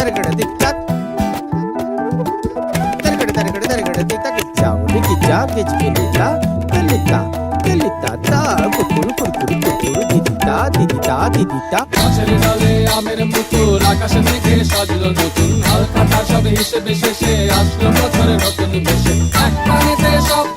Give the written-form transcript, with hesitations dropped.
తరగడ దిక్తా తరగడ దిక్తా గిచ్చావు గిచ్చా గిచ్చిలితా గిల్లితా గిల్లితా తా కుకురు కుకురు కుకురు దిదితా దిదితా దిదితా গাছের ডালে আমের মুকুর আকাশে মেঘে সাজলো নতুন হালকা সব হিসেবে শেষে আসলো বছরের নতুন বেশে এক পানিতে সব